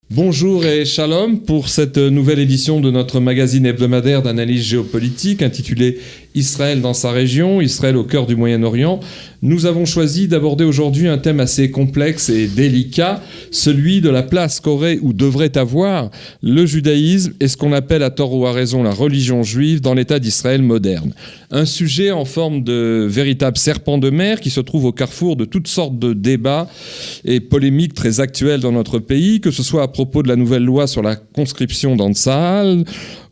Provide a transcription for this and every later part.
Bonjour et shalom pour cette nouvelle édition de notre magazine hebdomadaire d'analyse géopolitique intitulé Israël dans sa région, Israël au cœur du Moyen-Orient. Nous avons choisi d'aborder aujourd'hui un thème assez complexe et délicat, celui de la place qu'aurait ou devrait avoir le judaïsme et ce qu'on appelle à tort ou à raison la religion juive dans l'État d'Israël moderne. Un sujet en forme de véritable serpent de mer qui se trouve au carrefour de toutes sortes de débats et polémiques très actuels dans notre pays, que ce soit à propos de la nouvelle loi sur la conscription dans Tsahal,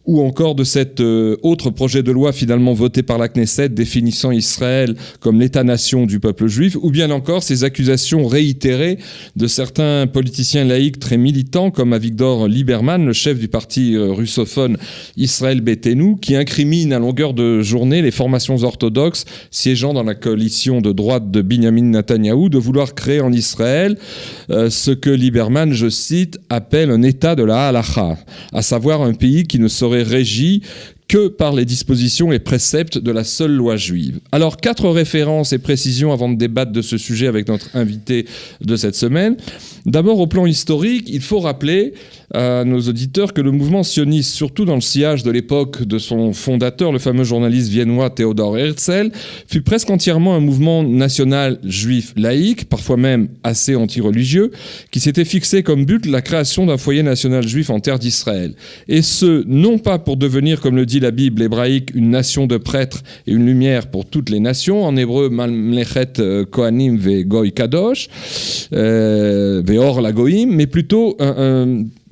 ou encore de cet autre projet de loi finalement voté par la Knesset définissant Israël comme l'État-nation du peuple juif, ou bien encore ces accusations réitérées de certains politiciens laïcs très militants comme Avigdor Lieberman, le chef du parti russophone Israël Beitenu, qui incrimine à longueur de journée les formations orthodoxes siégeant dans la coalition de droite de Binyamin Netanyahou de vouloir créer en Israël ce que Lieberman, je cite, appelle un État de la halacha, à savoir un pays qui ne serait régi que par les dispositions et préceptes de la seule loi juive. Alors, 4 références et précisions avant de débattre de ce sujet avec notre invité de cette semaine. D'abord, au plan historique, il faut rappeler à nos auditeurs que le mouvement sioniste, surtout dans le sillage de l'époque de son fondateur, le fameux journaliste viennois Theodor Herzl, fut presque entièrement un mouvement national juif laïque, parfois même assez anti-religieux, qui s'était fixé comme but la création d'un foyer national juif en terre d'Israël. Et ce, non pas pour devenir, comme le dit la Bible hébraïque, une nation de prêtres et une lumière pour toutes les nations, en hébreu Mamlechet Kohanim ve Goy Kadosh, Veor la Goïm, mais plutôt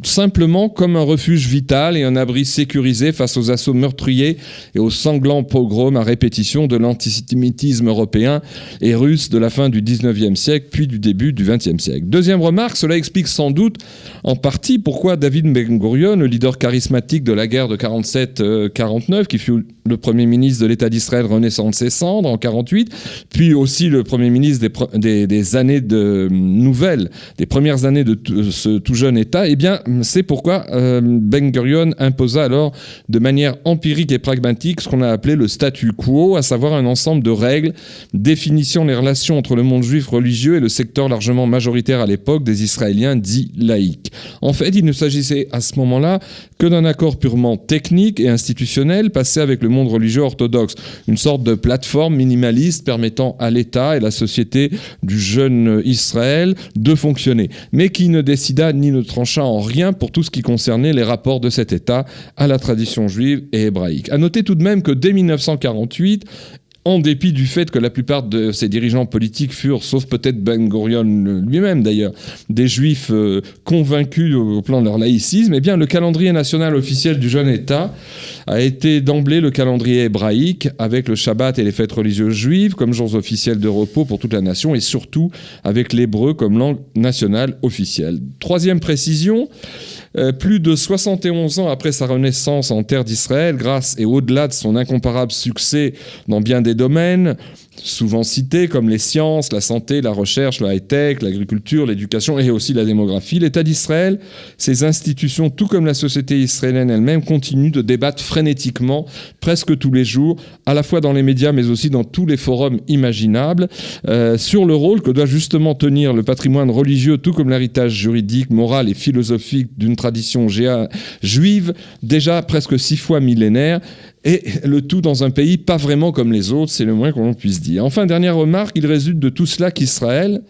simplement comme un refuge vital et un abri sécurisé face aux assauts meurtriers et aux sanglants pogroms à répétition de l'antisémitisme européen et russe de la fin du 19e siècle puis du début du 20e siècle. Deuxième remarque, cela explique sans doute en partie pourquoi David Ben Gurion, le leader charismatique de la guerre de 47-49, qui fut le premier ministre de l'État d'Israël renaissant de ses cendres en 48, puis aussi le premier ministre des années de nouvelles, des premières années de ce tout jeune État, eh bien, c'est pourquoi Ben Gurion imposa alors de manière empirique et pragmatique ce qu'on a appelé le statu quo, à savoir un ensemble de règles définissant les relations entre le monde juif religieux et le secteur largement majoritaire à l'époque des Israéliens dits laïcs. En fait, il ne s'agissait à ce moment-là que d'un accord purement technique et institutionnel passé avec le monde religieux orthodoxe, une sorte de plateforme minimaliste permettant à l'État et la société du jeune Israël de fonctionner, mais qui ne décida ni ne trancha en rien pour tout ce qui concernait les rapports de cet État à la tradition juive et hébraïque. À noter tout de même que dès 1948, en dépit du fait que la plupart de ses dirigeants politiques furent, sauf peut-être Ben Gurion lui-même d'ailleurs, des juifs convaincus au plan de leur laïcisme, eh bien le calendrier national officiel du jeune État a été d'emblée le calendrier hébraïque, avec le Shabbat et les fêtes religieuses juives comme jours officiels de repos pour toute la nation, et surtout avec l'hébreu comme langue nationale officielle. Troisième précision, plus de 71 ans après sa renaissance en terre d'Israël, grâce et au-delà de son incomparable succès dans bien des domaines, souvent cités comme les sciences, la santé, la recherche, la high-tech, l'agriculture, l'éducation et aussi la démographie, l'État d'Israël, ses institutions, tout comme la société israélienne elle-même, continuent de débattre frénétiquement, presque tous les jours, à la fois dans les médias mais aussi dans tous les forums imaginables, sur le rôle que doit justement tenir le patrimoine religieux, tout comme l'héritage juridique, moral et philosophique d'une tradition juive, déjà presque 6 fois millénaire, et le tout dans un pays pas vraiment comme les autres, c'est le moins qu'on puisse dire. Enfin, dernière remarque, il résulte de tout cela qu'Israël,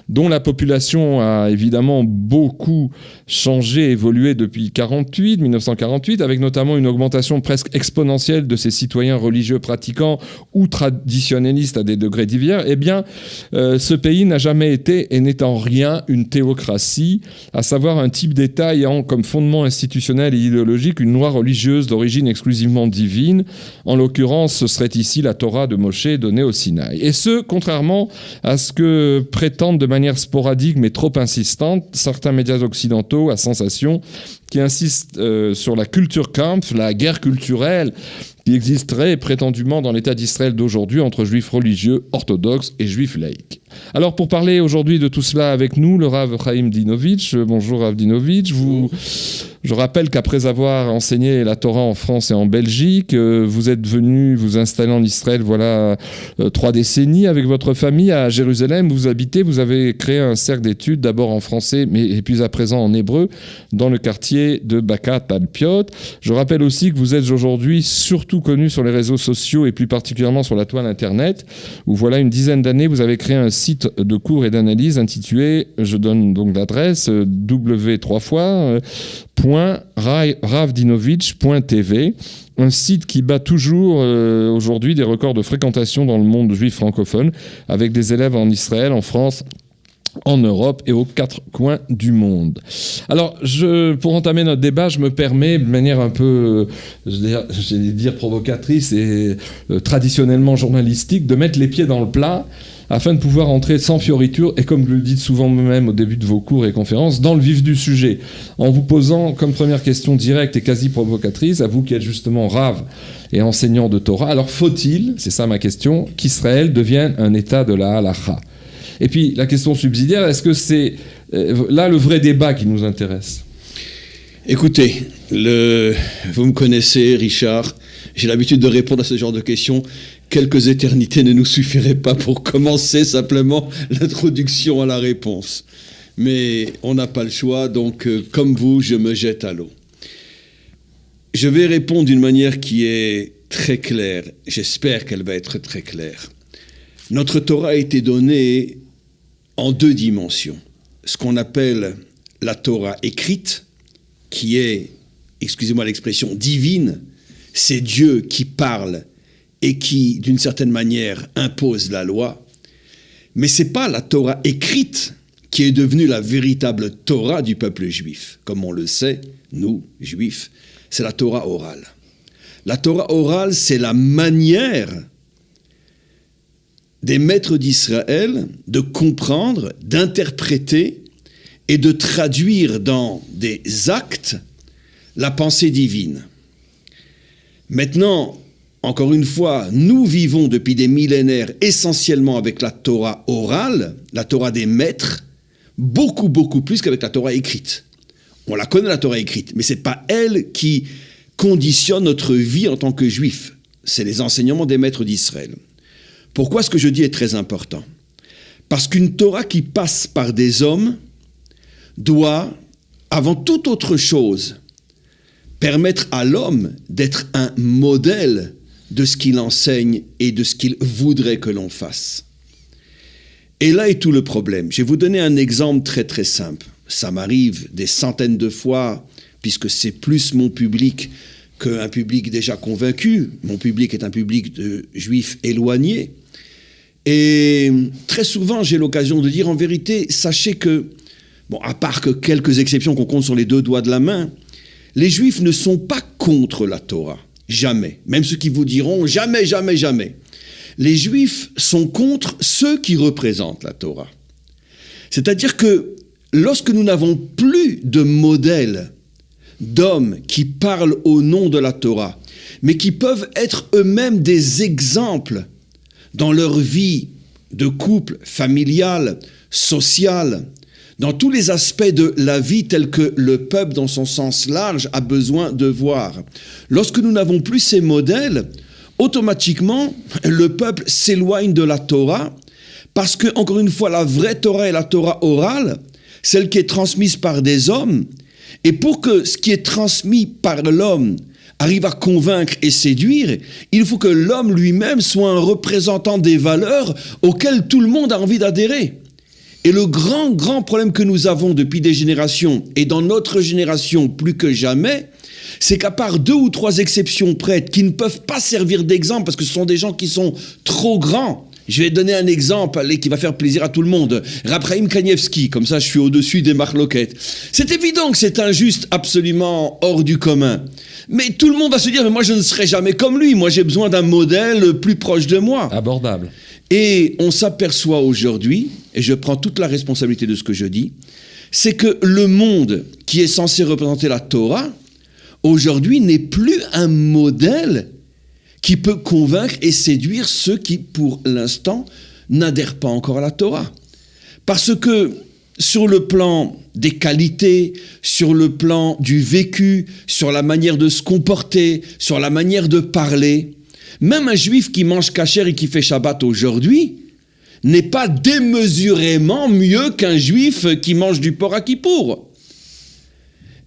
dont la population a évidemment beaucoup changé, évolué depuis 1948, avec notamment une augmentation presque exponentielle de ses citoyens religieux pratiquants ou traditionnalistes à des degrés divers, eh bien, ce pays n'a jamais été et n'est en rien une théocratie, à savoir un type d'État ayant comme fondement institutionnel et idéologique une loi religieuse d'origine exclusivement divine. En l'occurrence, ce serait ici la Torah de Moshe donnée au Sinaï. Et ce, contrairement à ce que prétendent de manière sporadique mais trop insistante certains médias occidentaux à sensation qui insistent sur la Kulturkampf, la guerre culturelle qui existerait prétendument dans l'État d'Israël d'aujourd'hui entre juifs religieux orthodoxes et juifs laïcs. Alors pour parler aujourd'hui de tout cela avec nous, le Rav Chaim Dinovitch. Bonjour Rav Dinovitch. Je rappelle qu'après avoir enseigné la Torah en France et en Belgique, vous êtes venu vous installer en Israël, 3 décennies avec votre famille à Jérusalem. Vous habitez, vous avez créé un cercle d'études, d'abord en français, et puis à présent en hébreu, dans le quartier de Bakat Alpiot. Je rappelle aussi que vous êtes aujourd'hui surtout connu sur les réseaux sociaux et plus particulièrement sur la toile Internet, où voilà une dizaine d'années, vous avez créé un site de cours et d'analyse intitulé, je donne donc l'adresse, w3fois.ravdinovich.tv, un site qui bat toujours aujourd'hui des records de fréquentation dans le monde juif francophone, avec des élèves en Israël, en France, en Europe et aux 4 coins du monde. Alors, pour entamer notre débat, je me permets, de manière un peu, j'allais dire provocatrice et traditionnellement journalistique, de mettre les pieds dans le plat afin de pouvoir entrer sans fioriture et, comme vous le dites souvent vous-même au début de vos cours et conférences, dans le vif du sujet, en vous posant comme première question directe et quasi provocatrice, à vous qui êtes justement Rav et enseignant de Torah, alors faut-il, c'est ça ma question, qu'Israël devienne un État de la halakha ? Et puis, la question subsidiaire, est-ce que c'est là le vrai débat qui nous intéresse ? Écoutez, vous me connaissez, Richard, j'ai l'habitude de répondre à ce genre de questions. Quelques éternités ne nous suffiraient pas pour commencer simplement l'introduction à la réponse. Mais on n'a pas le choix, donc comme vous, je me jette à l'eau. Je vais répondre d'une manière qui est très claire. J'espère qu'elle va être très claire. Notre Torah a été donnée en 2 dimensions. Ce qu'on appelle la Torah écrite, qui est, excusez-moi l'expression, divine, c'est Dieu qui parle et qui, d'une certaine manière, impose la loi. Mais ce n'est pas la Torah écrite qui est devenue la véritable Torah du peuple juif. Comme on le sait, nous, juifs, c'est la Torah orale. La Torah orale, c'est la manière des maîtres d'Israël de comprendre, d'interpréter et de traduire dans des actes la pensée divine. Maintenant, encore une fois, nous vivons depuis des millénaires essentiellement avec la Torah orale, la Torah des maîtres, beaucoup plus qu'avec la Torah écrite. On la connaît, la Torah écrite, mais ce n'est pas elle qui conditionne notre vie en tant que juifs. C'est les enseignements des maîtres d'Israël. Pourquoi ce que je dis est très important ? Parce qu'une Torah qui passe par des hommes doit, avant toute autre chose, permettre à l'homme d'être un modèle de ce qu'il enseigne et de ce qu'il voudrait que l'on fasse. Et là est tout le problème. Je vais vous donner un exemple très très simple. Ça m'arrive des centaines de fois, puisque c'est plus mon public qu'un public déjà convaincu. Mon public est un public de juifs éloignés. Et très souvent, j'ai l'occasion de dire, en vérité, sachez que, bon, à part que quelques exceptions qu'on compte sur les 2 doigts de la main, les Juifs ne sont pas contre la Torah. Jamais. Même ceux qui vous diront jamais. Les Juifs sont contre ceux qui représentent la Torah. C'est-à-dire que lorsque nous n'avons plus de modèle d'hommes qui parlent au nom de la Torah, mais qui peuvent être eux-mêmes des exemples dans leur vie de couple, familiale, sociale, dans tous les aspects de la vie tels que le peuple, dans son sens large, a besoin de voir. Lorsque nous n'avons plus ces modèles, automatiquement, le peuple s'éloigne de la Torah, parce que, encore une fois, la vraie Torah est la Torah orale, celle qui est transmise par des hommes, et pour que ce qui est transmis par l'homme arrive à convaincre et séduire, il faut que l'homme lui-même soit un représentant des valeurs auxquelles tout le monde a envie d'adhérer. Et le grand problème que nous avons depuis des générations, et dans notre génération plus que jamais, c'est qu'à part 2 ou 3 exceptions prêtes qui ne peuvent pas servir d'exemple parce que ce sont des gens qui sont trop grands. Je vais donner un exemple qui va faire plaisir à tout le monde. Raphaïm Kanievski, comme ça je suis au-dessus des marloquettes. C'est évident que c'est injuste, absolument hors du commun. Mais tout le monde va se dire, mais moi je ne serai jamais comme lui, moi j'ai besoin d'un modèle plus proche de moi. Abordable. Et on s'aperçoit aujourd'hui, et je prends toute la responsabilité de ce que je dis, c'est que le monde qui est censé représenter la Torah, aujourd'hui n'est plus un modèle qui peut convaincre et séduire ceux qui, pour l'instant, n'adhèrent pas encore à la Torah. Parce que sur le plan des qualités, sur le plan du vécu, sur la manière de se comporter, sur la manière de parler. Même un juif qui mange kasher et qui fait Shabbat aujourd'hui n'est pas démesurément mieux qu'un juif qui mange du porc à Kippour.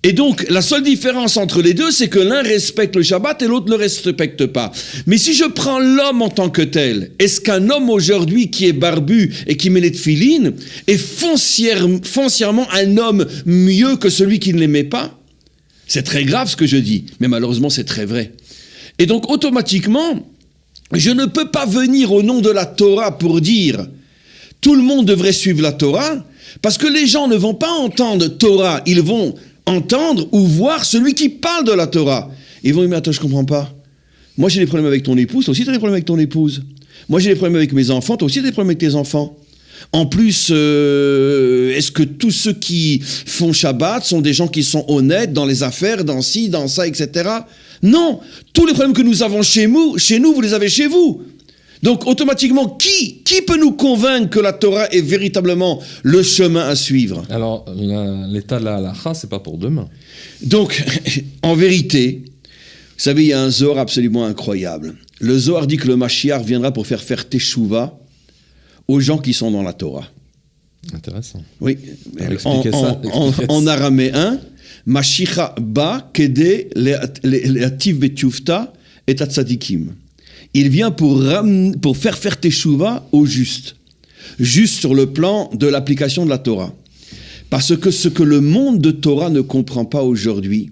Et donc, la seule différence entre les deux, c'est que l'un respecte le Shabbat et l'autre ne le respecte pas. Mais si je prends l'homme en tant que tel, est-ce qu'un homme aujourd'hui qui est barbu et qui met les tefilines est foncièrement un homme mieux que celui qui ne les met pas? C'est très grave ce que je dis, mais malheureusement c'est très vrai. Et donc, automatiquement, je ne peux pas venir au nom de la Torah pour dire tout le monde devrait suivre la Torah, parce que les gens ne vont pas entendre Torah, ils vont entendre ou voir celui qui parle de la Torah. Ils vont dire, mais attends, je comprends pas. Moi, j'ai des problèmes avec ton épouse, toi aussi, tu as des problèmes avec ton épouse. Moi, j'ai des problèmes avec mes enfants, toi aussi, tu as des problèmes avec tes enfants. En plus, est-ce que tous ceux qui font Shabbat sont des gens qui sont honnêtes dans les affaires, dans ci, dans ça, etc. Non, tous les problèmes que nous avons chez nous, vous les avez chez vous. Donc, automatiquement, qui peut nous convaincre que la Torah est véritablement le chemin à suivre? Alors, l'état de la halacha, c'est pas pour demain. Donc, en vérité, vous savez, il y a un Zohar absolument incroyable. Le Zohar dit que le Mashiach viendra pour faire teshuva aux gens qui sont dans la Torah. Intéressant. Oui. Expliquez ça. En araméen, Mashiach ba kede le'ativ betufta et atzadikim. Il vient pour faire teshuva aux justes. Juste sur le plan de l'application de la Torah. Parce que ce que le monde de Torah ne comprend pas aujourd'hui,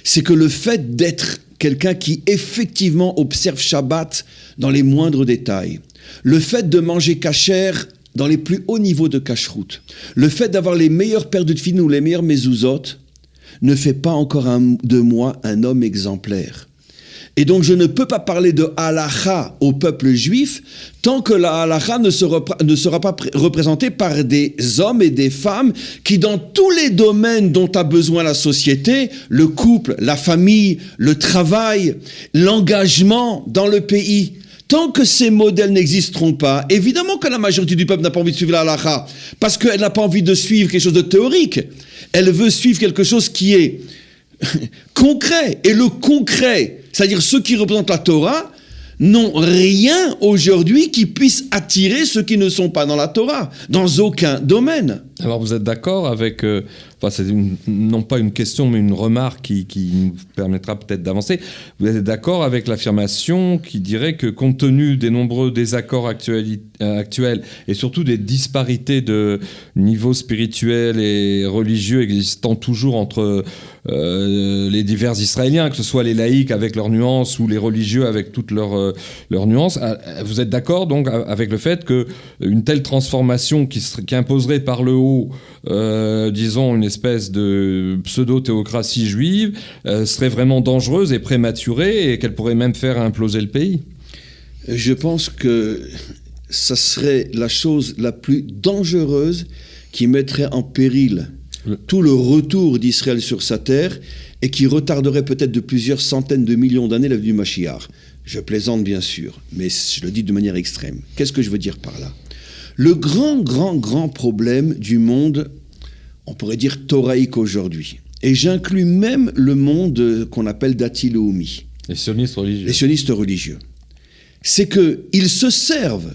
c'est que le fait d'être quelqu'un qui effectivement observe Shabbat dans les moindres détails, le fait de manger kasher dans les plus hauts niveaux de kashrut, le fait d'avoir les meilleures paires de tefilin ou les meilleures mezuzot, ne fait pas encore de moi un homme exemplaire. Et donc je ne peux pas parler de halakha au peuple juif tant que la halakha ne sera pas représentée par des hommes et des femmes qui, dans tous les domaines dont a besoin la société, le couple, la famille, le travail, l'engagement dans le pays, tant que ces modèles n'existeront pas, évidemment que la majorité du peuple n'a pas envie de suivre la halakha, parce qu'elle n'a pas envie de suivre quelque chose de théorique. Elle veut suivre quelque chose qui est concret. Et le concret, c'est-à-dire ceux qui représentent la Torah, n'ont rien aujourd'hui qui puisse attirer ceux qui ne sont pas dans la Torah, dans aucun domaine. Alors vous êtes d'accord avec, c'est non pas une question mais une remarque qui nous permettra peut-être d'avancer, vous êtes d'accord avec l'affirmation qui dirait que compte tenu des nombreux désaccords actuels et surtout des disparités de niveau spirituel et religieux existant toujours entre les divers Israéliens, que ce soit les laïcs avec leurs nuances ou les religieux avec toutes leurs nuances, vous êtes d'accord donc avec le fait qu'une telle transformation qui imposerait par le haut disons une espèce de pseudo-théocratie juive serait vraiment dangereuse et prématurée et qu'elle pourrait même faire imploser le pays? Je pense que ça serait la chose la plus dangereuse qui mettrait en péril tout le retour d'Israël sur sa terre et qui retarderait peut-être de plusieurs centaines de millions d'années la venue du Mashiach. Je plaisante bien sûr, mais je le dis de manière extrême. Qu'est-ce que je veux dire par là? Le grand problème du monde, on pourrait dire thoraïque aujourd'hui, et j'inclus même le monde qu'on appelle Dati Leumi. Les sionistes religieux. Les sionistes religieux. C'est qu'ils se servent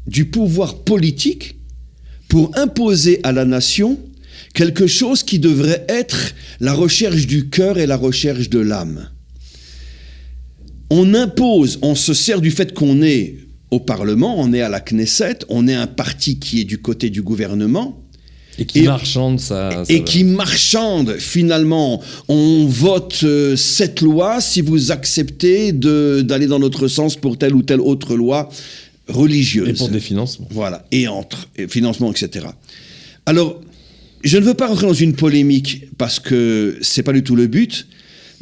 du pouvoir politique pour imposer à la nation quelque chose qui devrait être la recherche du cœur et la recherche de l'âme. On impose, on se sert du fait qu'on est au Parlement, on est à la Knesset, on est un parti qui est du côté du gouvernement. Et qui marchande ça. Et qui marchande, finalement. On vote cette loi si vous acceptez d'aller dans notre sens pour telle ou telle autre loi religieuse. Et pour des financements. Voilà, et financement, etc. Alors, je ne veux pas rentrer dans une polémique parce que c'est pas du tout le but,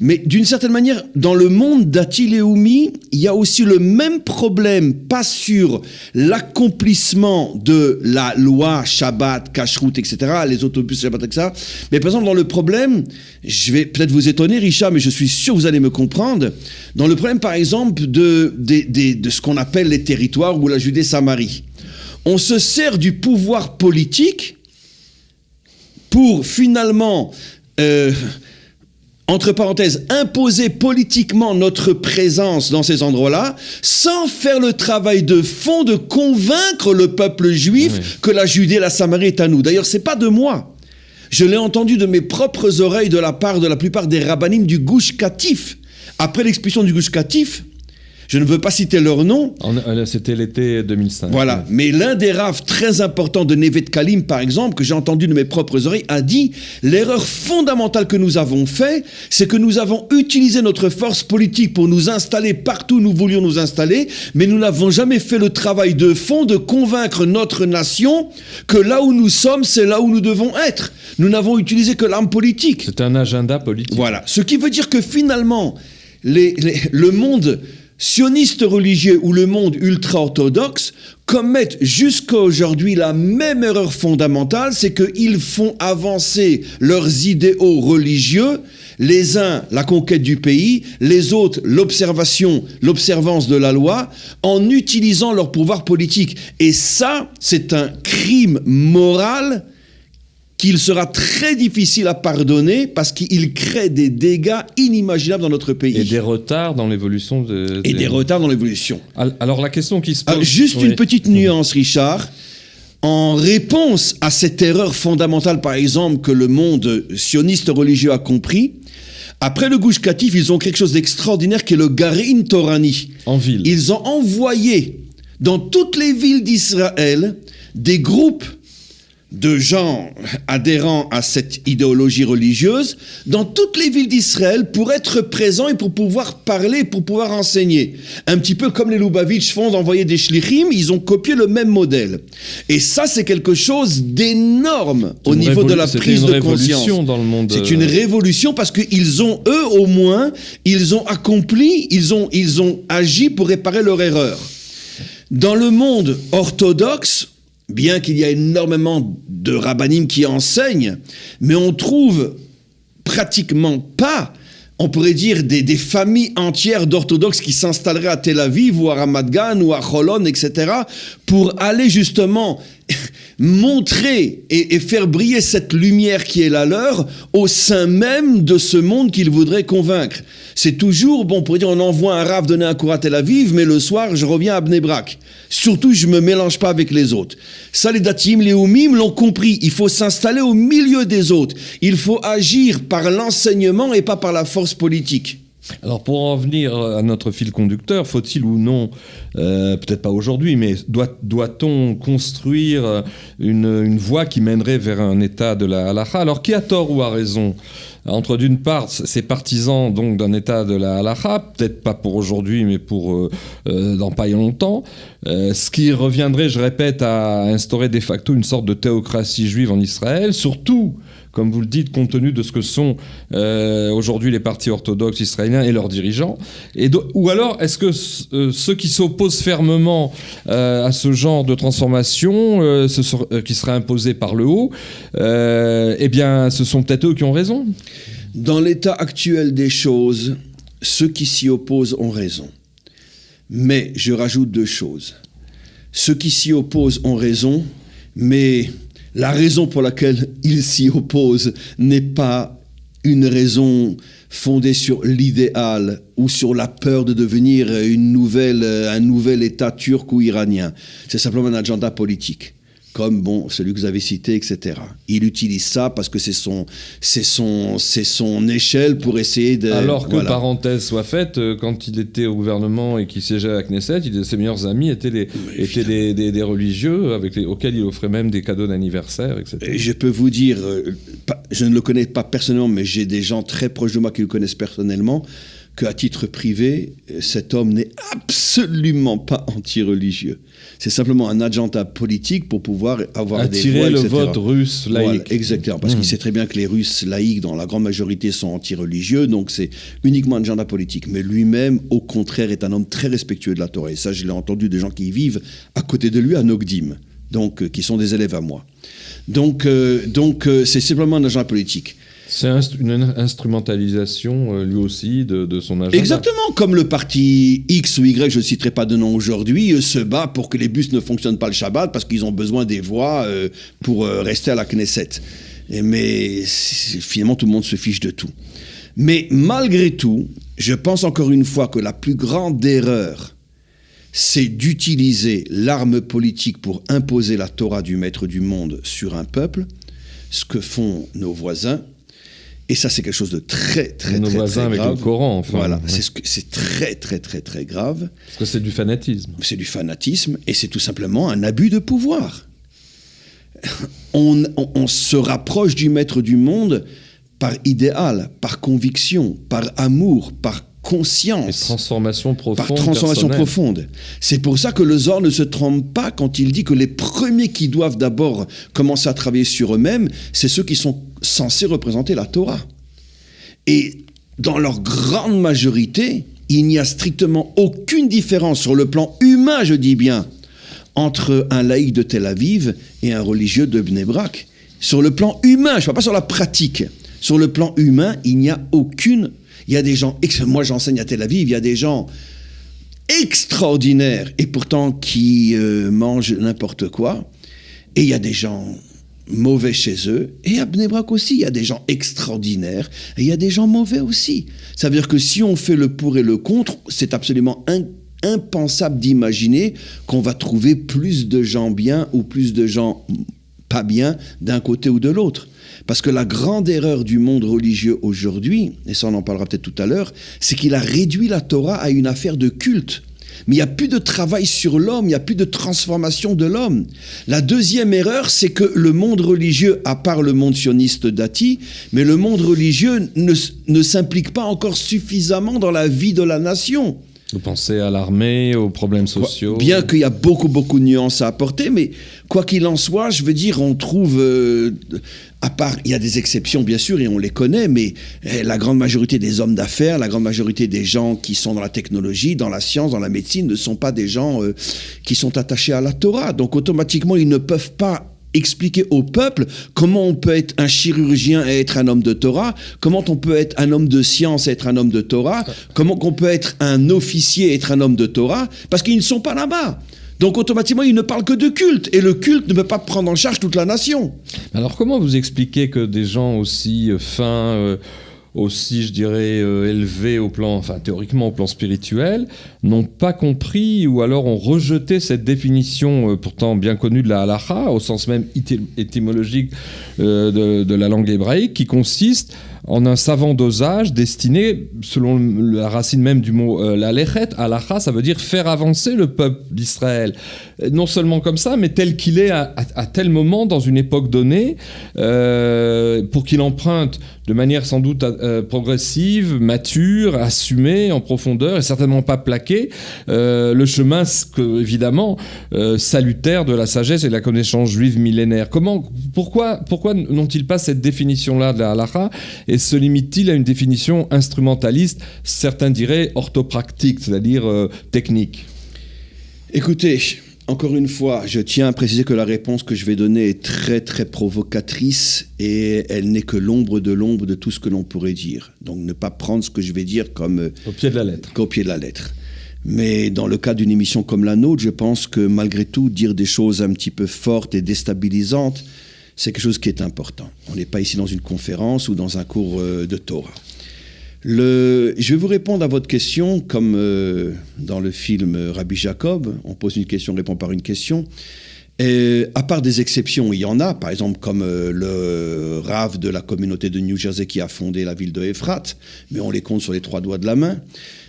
mais d'une certaine manière, dans le monde Dati Leumi, il y a aussi le même problème, pas sur l'accomplissement de la loi Shabbat, Kashrut, etc., les autobus Shabbat, etc., mais par exemple dans le problème, je vais peut-être vous étonner, Richard, mais je suis sûr que vous allez me comprendre, dans le problème par exemple de ce qu'on appelle les territoires ou la Judée-Samarie. On se sert du pouvoir politique pour finalement, entre parenthèses, imposer politiquement notre présence dans ces endroits-là, sans faire le travail de fond de convaincre le peuple juif que la Judée et la Samarie est à nous. D'ailleurs, c'est pas de moi. Je l'ai entendu de mes propres oreilles de la part de la plupart des rabbinim du Gush Katif. Après l'expulsion du Gush Katif, je ne veux pas citer leur nom. C'était l'été 2005. Voilà. Mais l'un des raves très importants de Neve Dekalim, par exemple, que j'ai entendu de mes propres oreilles, a dit « L'erreur fondamentale que nous avons faite, c'est que nous avons utilisé notre force politique pour nous installer partout où nous voulions nous installer, mais nous n'avons jamais fait le travail de fond de convaincre notre nation que là où nous sommes, c'est là où nous devons être. Nous n'avons utilisé que l'arme politique. » C'est un agenda politique. Voilà. Ce qui veut dire que finalement, le monde sionistes religieux ou le monde ultra-orthodoxe commettent jusqu'à aujourd'hui la même erreur fondamentale, c'est qu'ils font avancer leurs idéaux religieux, les uns la conquête du pays, les autres l'observance de la loi, en utilisant leur pouvoir politique. Et ça, c'est un crime moral qu'il sera très difficile à pardonner parce qu'il crée des dégâts inimaginables dans notre pays. Et des retards dans l'évolution des retards dans l'évolution. Alors la question qui se pose... Juste une petite nuance, Richard. En réponse à cette erreur fondamentale, par exemple, que le monde sioniste religieux a compris, après le Gush Katif, ils ont quelque chose d'extraordinaire qui est le Garin Torani. En ville. Ils ont envoyé dans toutes les villes d'Israël des groupes de gens adhérents à cette idéologie religieuse dans toutes les villes d'Israël pour être présents et pour pouvoir parler, pour pouvoir enseigner. Un petit peu comme les Lubavitch font d'envoyer des shlichim, ils ont copié le même modèle. Et ça, c'est quelque chose d'énorme au niveau de la prise de conscience. C'est une révolution dans le monde. C'est une révolution parce qu'ils ont, eux au moins, ils ont accompli, ils ont agi pour réparer leur erreur. Dans le monde orthodoxe, bien qu'il y a énormément de rabbinim qui enseignent, mais on trouve pratiquement pas, on pourrait dire, des familles entières d'orthodoxes qui s'installeraient à Tel Aviv ou à Ramat Gan ou à Cholon, etc., pour aller justement montrer et faire briller cette lumière qui est la leur au sein même de ce monde qu'ils voudraient convaincre. C'est toujours, bon, on pourrait dire, on envoie un rav donner un cours à Tel Aviv, mais le soir, je reviens à Bnei Brak. Surtout, je me mélange pas avec les autres. Ça, les Datim, les Oumim l'ont compris. Il faut s'installer au milieu des autres. Il faut agir par l'enseignement et pas par la force politique. Alors pour en venir à notre fil conducteur, faut-il ou non, peut-être pas aujourd'hui, mais doit-on construire une voie qui mènerait vers un état de la halakha? Alors qui a tort ou a raison? Entre d'une part ces partisans donc d'un état de la halakha, peut-être pas pour aujourd'hui mais pour dans pas longtemps, ce qui reviendrait, je répète, à instaurer de facto une sorte de théocratie juive en Israël, surtout comme vous le dites, compte tenu de ce que sont aujourd'hui les partis orthodoxes israéliens et leurs dirigeants. Ou alors, est-ce que ceux qui s'opposent fermement à ce genre de transformation, qui serait imposée par le haut, eh bien, ce sont peut-être eux qui ont raison? Dans l'état actuel des choses, ceux qui s'y opposent ont raison. Mais je rajoute deux choses. Ceux qui s'y opposent ont raison, mais la raison pour laquelle ils s'y opposent n'est pas une raison fondée sur l'idéal ou sur la peur de devenir un nouvel État turc ou iranien. C'est simplement un agenda politique, comme celui que vous avez cité, etc. Il utilise ça parce que c'est son échelle pour essayer de... Alors que, parenthèse soit faite, quand il était au gouvernement et qu'il siégeait à la Knesset, ses meilleurs amis étaient des religieux auxquels il offrait même des cadeaux d'anniversaire, etc. Et je peux vous dire, je ne le connais pas personnellement, mais j'ai des gens très proches de moi qui le connaissent personnellement, qu'à titre privé, cet homme n'est absolument pas anti-religieux. C'est simplement un agenda politique pour pouvoir avoir des voix, etc. Attirer le vote russe laïque. Voilà, exactement, parce qu'il sait très bien que les Russes laïcs, dans la grande majorité, sont anti-religieux, donc c'est uniquement un agenda politique. Mais lui-même, au contraire, est un homme très respectueux de la Torah. Et ça, je l'ai entendu des gens qui vivent à côté de lui à Nogdim, donc qui sont des élèves à moi. Donc c'est simplement un agenda politique. C'est une instrumentalisation, lui aussi, de son agenda. Exactement, comme le parti X ou Y, je ne citerai pas de nom aujourd'hui, se bat pour que les bus ne fonctionnent pas le Shabbat parce qu'ils ont besoin des voix pour rester à la Knesset. Mais finalement, tout le monde se fiche de tout. Mais malgré tout, je pense encore une fois que la plus grande erreur, c'est d'utiliser l'arme politique pour imposer la Torah du maître du monde sur un peuple, ce que font nos voisins. Et ça, c'est quelque chose de très, très, nos très, voisins très grave. avec le Coran, enfin. Voilà, Ouais. c'est très, très, très, très grave. Parce que c'est du fanatisme. C'est du fanatisme et c'est tout simplement un abus de pouvoir. On se rapproche du maître du monde par idéal, par conviction, par amour, par conscience. Transformation profonde. Par transformation personnelle. profonde. C'est pour ça que le Zohar ne se trompe pas quand il dit que les premiers qui doivent d'abord commencer à travailler sur eux-mêmes, c'est ceux qui sont censés représenter la Torah. Et dans leur grande majorité, il n'y a strictement aucune différence sur le plan humain, je dis bien, entre un laïc de Tel Aviv et un religieux de Bnei Brak. Sur le plan humain, je ne parle pas sur la pratique. Sur le plan humain, il n'y a aucune... Il y a des gens... Moi, j'enseigne à Tel Aviv, il y a des gens extraordinaires et pourtant qui mangent n'importe quoi. Et il y a des gens mauvais chez eux. Et à Bnei Brak aussi, il y a des gens extraordinaires et il y a des gens mauvais aussi. Ça veut dire que si on fait le pour et le contre, c'est absolument impensable d'imaginer qu'on va trouver plus de gens bien ou plus de gens pas bien d'un côté ou de l'autre. Parce que la grande erreur du monde religieux aujourd'hui, et ça on en parlera peut-être tout à l'heure, c'est qu'il a réduit la Torah à une affaire de culte. Mais il n'y a plus de travail sur l'homme, il n'y a plus de transformation de l'homme. La deuxième erreur, c'est que le monde religieux, à part le monde sioniste dati, mais le monde religieux ne s'implique pas encore suffisamment dans la vie de la nation. Vous pensez à l'armée, aux problèmes sociaux. Bien qu'il y a beaucoup de nuances à apporter, mais quoi qu'il en soit, je veux dire, on trouve, à part, il y a des exceptions bien sûr, et on les connaît, mais la grande majorité des hommes d'affaires, la grande majorité des gens qui sont dans la technologie, dans la science, dans la médecine, ne sont pas des gens qui sont attachés à la Torah. Donc automatiquement, ils ne peuvent pas expliquer au peuple comment on peut être un chirurgien et être un homme de Torah, comment on peut être un homme de science et être un homme de Torah, comment on peut être un officier et être un homme de Torah, parce qu'ils ne sont pas là-bas. Donc automatiquement, ils ne parlent que de culte, et le culte ne peut pas prendre en charge toute la nation. Alors comment vous expliquez que des gens aussi fins, aussi, je dirais, élevés au plan, enfin théoriquement au plan spirituel, n'ont pas compris ou alors ont rejeté cette définition pourtant bien connue de la halakha, au sens même étymologique de la langue hébraïque, qui consiste en un savant dosage destiné, selon la racine même du mot la lechet, halakha, ça veut dire faire avancer le peuple d'Israël. Non seulement comme ça, mais tel qu'il est à tel moment, dans une époque donnée, pour qu'il emprunte de manière sans doute progressive, mature, assumée, en profondeur, et certainement pas plaquée, le chemin, évidemment, salutaire de la sagesse et de la connaissance juive millénaire. Pourquoi n'ont-ils pas cette définition-là de la halakha et se limite-t-il à une définition instrumentaliste, certains diraient orthopractique, c'est-à-dire technique? Écoutez, encore une fois, je tiens à préciser que la réponse que je vais donner est très très provocatrice et elle n'est que l'ombre de tout ce que l'on pourrait dire. Donc ne pas prendre ce que je vais dire comme au pied de la lettre. Qu'au pied de la lettre. Mais dans le cas d'une émission comme la nôtre, je pense que malgré tout, dire des choses un petit peu fortes et déstabilisantes, c'est quelque chose qui est important. On n'est pas ici dans une conférence ou dans un cours de Torah. Je vais vous répondre à votre question comme dans le film Rabbi Jacob. On pose une question, on répond par une question. Et, à part des exceptions, il y en a. Par exemple, comme le Rav de la communauté de New Jersey qui a fondé la ville de Ephrat. Mais on les compte sur les 3 doigts de la main.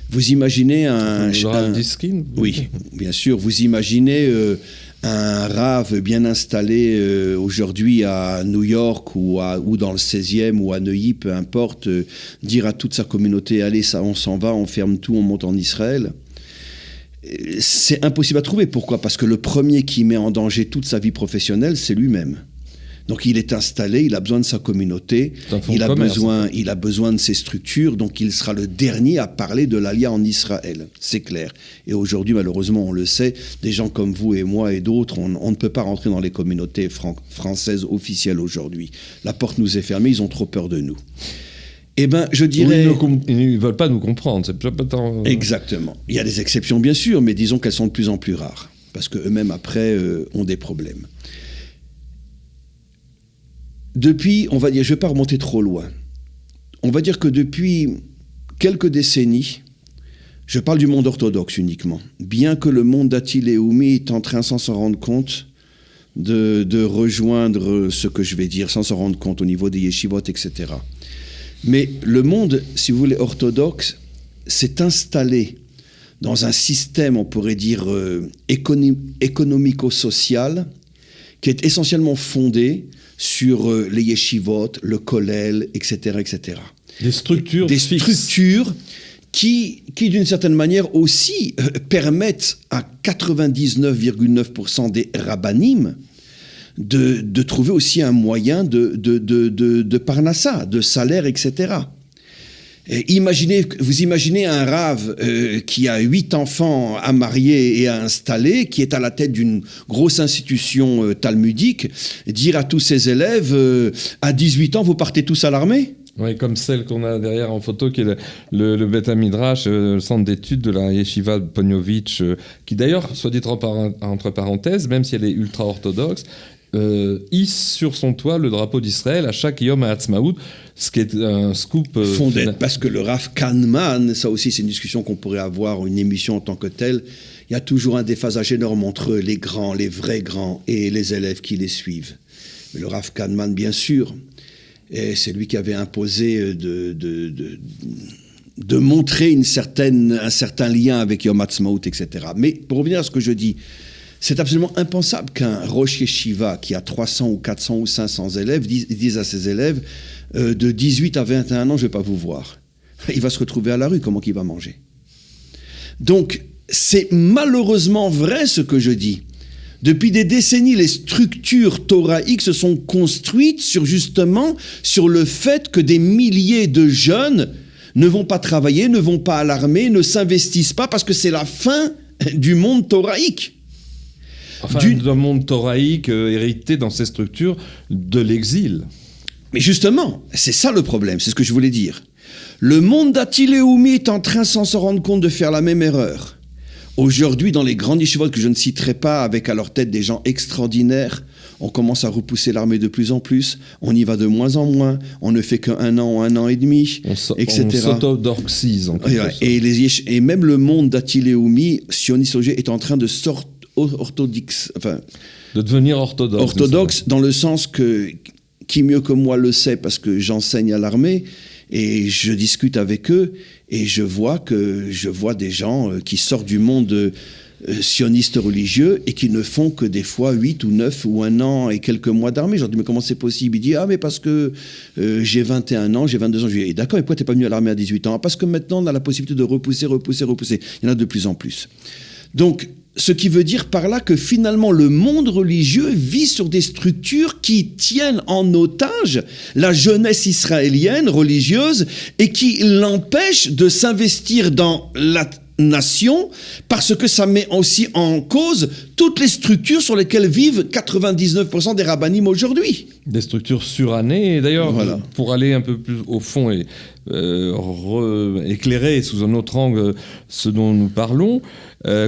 Vous imaginez Le Rav Diskin? Oui, bien sûr. Vous imaginez un Rav bien installé aujourd'hui à New York ou dans le 16e ou à Neuilly, peu importe, dire à toute sa communauté, allez, ça, on s'en va, on ferme tout, on monte en Israël. C'est impossible à trouver. Pourquoi ? Parce que le premier qui met en danger toute sa vie professionnelle, c'est lui-même. Donc il est installé, il a besoin de sa communauté, il a besoin de ses structures, donc il sera le dernier à parler de l'Alia en Israël, c'est clair. Et aujourd'hui, malheureusement, on le sait, des gens comme vous et moi et d'autres, on ne peut pas rentrer dans les communautés françaises officielles aujourd'hui. La porte nous est fermée, ils ont trop peur de nous. Eh bien, je dirais... Ils ne veulent pas nous comprendre, c'est pas tant... Exactement. Il y a des exceptions, bien sûr, mais disons qu'elles sont de plus en plus rares, parce qu'eux-mêmes, après, ont des problèmes. depuis, on va dire, je ne vais pas remonter trop loin, on va dire que depuis quelques décennies, je parle du monde orthodoxe uniquement, bien que le monde d'Atil et Oumi est en train, sans s'en rendre compte, de rejoindre ce que je vais dire, sans s'en rendre compte au niveau des yeshivot, etc. Mais le monde, si vous voulez, orthodoxe, s'est installé dans un système, on pourrait dire, économico-social, qui est essentiellement fondé sur les yeshivot, le kollel, etc., etc. Des structures structures qui d'une certaine manière aussi permettent à 99,9% des rabbanim de trouver aussi un moyen de parnassa, de salaire, etc. Et vous imaginez un rave qui a 8 enfants à marier et à installer, qui est à la tête d'une grosse institution talmudique, dire à tous ses élèves, à 18 ans, vous partez tous à l'armée ? Oui, comme celle qu'on a derrière en photo, qui est le Beth Midrash, le centre d'études de la Yeshiva de Ponyovitch, qui d'ailleurs, soit dit entre parenthèses, même si elle est ultra-orthodoxe, hisse sur son toit le drapeau d'Israël à chaque Yom HaAtzmaut, ce qui est un scoop... fondé, parce que le Rav Kahneman, ça aussi c'est une discussion qu'on pourrait avoir, une émission en tant que telle, il y a toujours un déphasage énorme entre les grands, les vrais grands, et les élèves qui les suivent. Mais le Rav Kahneman, bien sûr... Et c'est lui qui avait imposé de montrer un certain lien avec Yom HaAtzmaut, etc. Mais pour revenir à ce que je dis, c'est absolument impensable qu'un Rosh Yeshiva qui a 300 ou 400 ou 500 élèves dise à ses élèves de 18 à 21 ans, je ne vais pas vous voir. Il va se retrouver à la rue, comment qu'il va manger ? Donc, c'est malheureusement vrai ce que je dis. Depuis des décennies, les structures thoraïques se sont construites sur le fait que des milliers de jeunes ne vont pas travailler, ne vont pas à l'armée, ne s'investissent pas parce que c'est la fin du monde thoraïque. Enfin, d'un monde thoraïque hérité dans ces structures de l'exil. Mais justement, c'est ça le problème, c'est ce que je voulais dire. Le monde d'Atil et Oumi est en train, sans se rendre compte, de faire la même erreur. Aujourd'hui, dans les grandes yeshivot que je ne citerai pas, avec à leur tête des gens extraordinaires, on commence à repousser l'armée de plus en plus, on y va de moins en moins, on ne fait qu'un an ou un an et demi, etc. On s'auto-dorxise en quelque sorte. Et même le monde d'Atil et Oumi, sioniste est en train de de devenir orthodoxe. Orthodoxe dans le sens que, qui mieux que moi le sait, parce que j'enseigne à l'armée, et je discute avec eux, et je vois des gens qui sortent du monde sioniste religieux et qui ne font que des fois 8 ou 9 ou 1 an et quelques mois d'armée. Je leur dis, mais comment c'est possible ? Il dit, mais parce que j'ai 21 ans, j'ai 22 ans. Je lui dis, d'accord, et pourquoi t'es pas venu à l'armée à 18 ans ? Parce que maintenant, on a la possibilité de repousser. Il y en a de plus en plus. Donc, ce qui veut dire par là que finalement le monde religieux vit sur des structures qui tiennent en otage la jeunesse israélienne religieuse et qui l'empêchent de s'investir dans la nation parce que ça met aussi en cause toutes les structures sur lesquelles vivent 99% des rabbanim aujourd'hui. Des structures surannées. Et d'ailleurs, voilà. Pour aller un peu plus au fond et éclairer sous un autre angle ce dont nous parlons,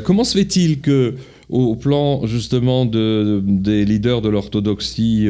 comment se fait-il que, au plan justement des leaders de l'orthodoxie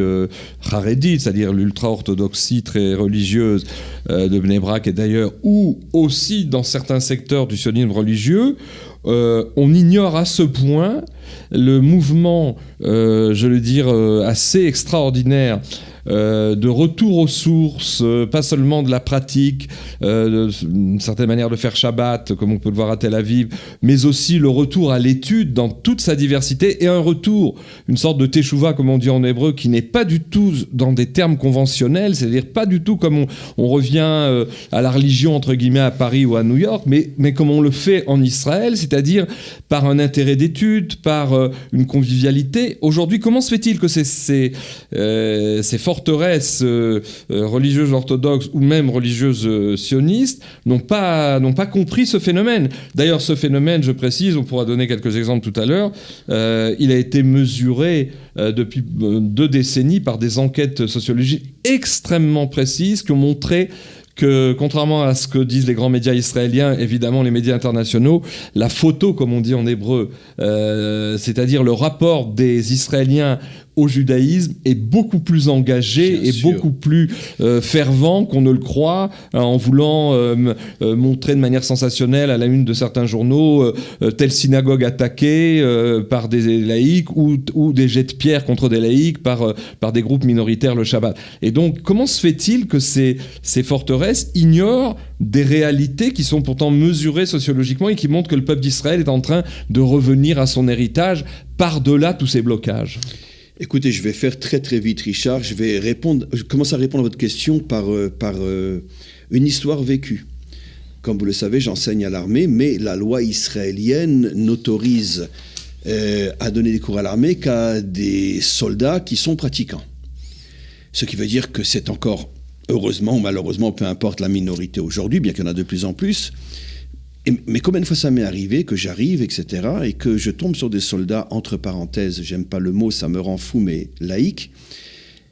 charédite, c'est-à-dire l'ultra-orthodoxie très religieuse de Bnei Brak et d'ailleurs, ou aussi dans certains secteurs du sionisme religieux, on ignore à ce point le mouvement, je veux dire, assez extraordinaire de retour aux sources, pas seulement de la pratique, d'une certaine manière de faire Shabbat, comme on peut le voir à Tel Aviv, mais aussi le retour à l'étude dans toute sa diversité et un retour, une sorte de teshuva, comme on dit en hébreu, qui n'est pas du tout dans des termes conventionnels, c'est-à-dire pas du tout comme on revient à la religion, entre guillemets, à Paris ou à New York, mais comme on le fait en Israël, c'est-à-dire par un intérêt d'étude, par une convivialité. Aujourd'hui, comment se fait-il que ces forteresses religieuses orthodoxes ou même religieuses sionistes n'ont pas compris ce phénomène. D'ailleurs, ce phénomène, je précise, on pourra donner quelques exemples tout à l'heure, il a été mesuré depuis 2 décennies par des enquêtes sociologiques extrêmement précises qui ont montré que, contrairement à ce que disent les grands médias israéliens, évidemment les médias internationaux, la photo, comme on dit en hébreu, c'est-à-dire le rapport des Israéliens au judaïsme est beaucoup plus engagé Bien et sûr. beaucoup plus fervent qu'on ne le croit, en voulant montrer de manière sensationnelle à la une de certains journaux telle synagogue attaquée par des laïcs ou des jets de pierre contre des laïcs par des groupes minoritaires le Shabbat. Et donc, comment se fait-il que ces forteresses ignorent des réalités qui sont pourtant mesurées sociologiquement et qui montrent que le peuple d'Israël est en train de revenir à son héritage par-delà tous ces blocages? Écoutez, je vais faire très très vite, Richard. Je commence à répondre à votre question par une histoire vécue. Comme vous le savez, j'enseigne à l'armée, mais la loi israélienne n'autorise à donner des cours à l'armée qu'à des soldats qui sont pratiquants. Ce qui veut dire que c'est encore, heureusement ou malheureusement, peu importe la minorité aujourd'hui, bien qu'il y en a de plus en plus. Mais combien de fois ça m'est arrivé que j'arrive, etc., et que je tombe sur des soldats, entre parenthèses, j'aime pas le mot, ça me rend fou, mais laïcs,